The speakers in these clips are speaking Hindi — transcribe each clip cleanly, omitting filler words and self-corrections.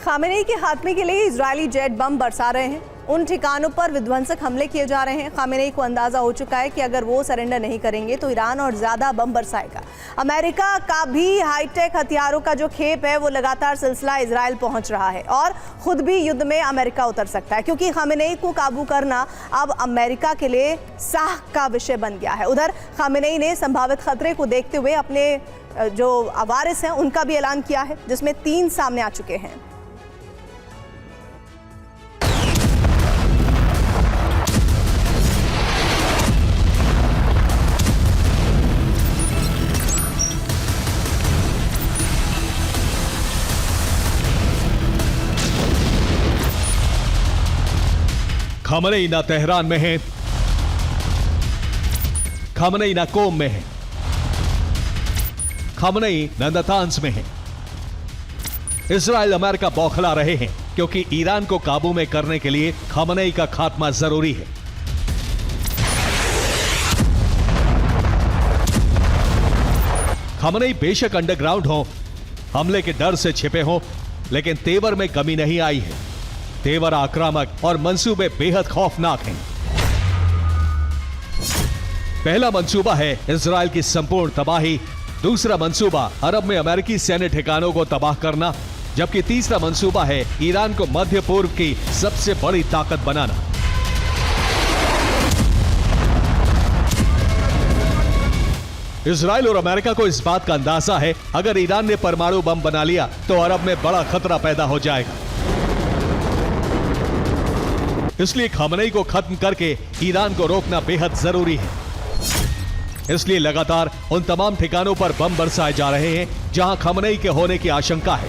खामेनेई के खात्मे के लिए इजरायली जेट बम बरसा रहे हैं। उन ठिकानों पर विध्वंसक हमले किए जा रहे हैं। खामेनेई को अंदाजा हो चुका है कि अगर वो सरेंडर नहीं करेंगे तो ईरान और ज्यादा बम बरसाएगा। अमेरिका का भी हाईटेक हथियारों का जो खेप है वो लगातार सिलसिला इजरायल पहुंच रहा है और खुद भी युद्ध में अमेरिका उतर सकता है, क्योंकि खामेनेई को काबू करना अब अमेरिका के लिए साख का विषय बन गया है। उधर खामेनेई ने संभावित खतरे को देखते हुए अपने जो वारिस हैं उनका भी ऐलान किया है, जिसमें 3 सामने आ चुके हैं। खामेनेई ना तेहरान में है, खामेनेई ना कोम में है, खामेनेई ना नतांज में है। इजराइल अमेरिका बौखला रहे हैं क्योंकि ईरान को काबू में करने के लिए खामेनेई का खात्मा जरूरी है। खामेनेई बेशक अंडरग्राउंड हो, हमले के डर से छिपे हो, लेकिन तेवर में कमी नहीं आई है। तेवर आक्रामक और मंसूबे बेहद खौफनाक हैं। पहला मंसूबा है इजराइल की संपूर्ण तबाही, दूसरा मंसूबा अरब में अमेरिकी सैन्य ठिकानों को तबाह करना, जबकि तीसरा मंसूबा है ईरान को मध्य पूर्व की सबसे बड़ी ताकत बनाना। इजराइल और अमेरिका को इस बात का अंदाजा है, अगर ईरान ने परमाणु बम बना लिया तो अरब में बड़ा खतरा पैदा हो जाएगा। इसलिए खामेनेई को खत्म करके ईरान को रोकना बेहद जरूरी है। इसलिए लगातार उन तमाम ठिकानों पर बम बरसाए जा रहे हैं जहां खामेनेई के होने की आशंका है।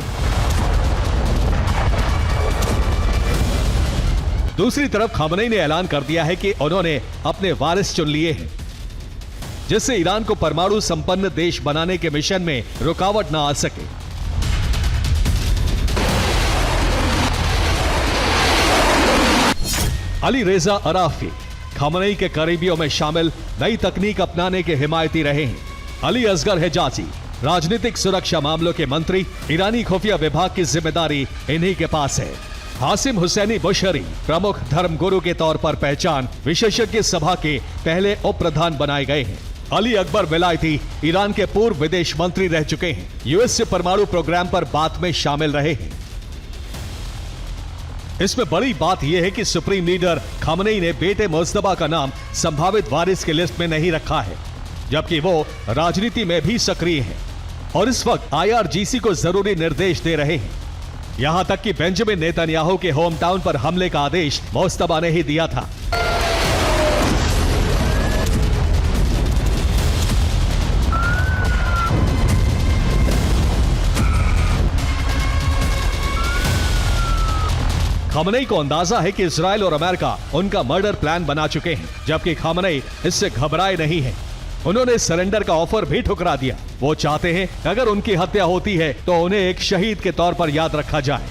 दूसरी तरफ खामेनेई ने ऐलान कर दिया है कि उन्होंने अपने वारिस चुन लिए हैं, जिससे ईरान को परमाणु संपन्न देश बनाने के मिशन में रुकावट न आ सके। अली रेजा अराफी खामेनेई के करीबियों में शामिल नई तकनीक अपनाने के हिमायती रहे हैं। अली असगर हिजाजी राजनीतिक सुरक्षा मामलों के मंत्री, ईरानी खुफिया विभाग की जिम्मेदारी इन्हीं के पास है। हासिम हुसैनी बुशरी प्रमुख धर्मगुरु के तौर पर पहचान, विशेषज्ञ सभा के पहले उप प्रधान बनाए गए हैं। अली अकबर विलायती ईरान के पूर्व विदेश मंत्री रह चुके हैं। यूएस से परमाणु प्रोग्राम पर बात में शामिल रहे हैं। इसमें बड़ी बात यह है कि सुप्रीम लीडर खामेनेई ने बेटे मुज्तबा का नाम संभावित वारिस की लिस्ट में नहीं रखा है, जबकि वो राजनीति में भी सक्रिय हैं और इस वक्त आईआरजीसी को जरूरी निर्देश दे रहे हैं। यहां तक कि बेंजामिन नेतन्याहू के होम टाउन पर हमले का आदेश मुज्तबा ने ही दिया था। खामेनेई को अंदाजा है कि इजराइल और अमेरिका उनका मर्डर प्लान बना चुके हैं, जबकि खामेनेई इससे घबराए नहीं हैं। उन्होंने सरेंडर का ऑफर भी ठुकरा दिया। वो चाहते हैं अगर उनकी हत्या होती है तो उन्हें एक शहीद के तौर पर याद रखा जाए,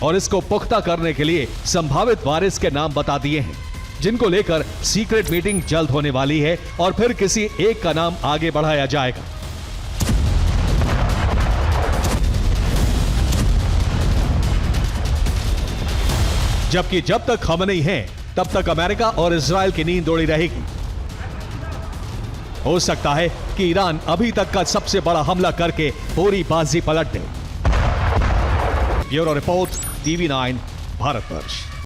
और इसको पुख्ता करने के लिए संभावित वारिस के नाम बता दिए हैं, जिनको लेकर सीक्रेट मीटिंग जल्द होने वाली है और फिर किसी एक का नाम आगे बढ़ाया जाएगा। जबकि जब तक खामेनेई हैं, तब तक अमेरिका और इजराइल की नींद उड़ी रहेगी। हो सकता है कि ईरान अभी तक का सबसे बड़ा हमला करके पूरी बाजी पलट दे। Bureau report, TV9 Bharatvarsh.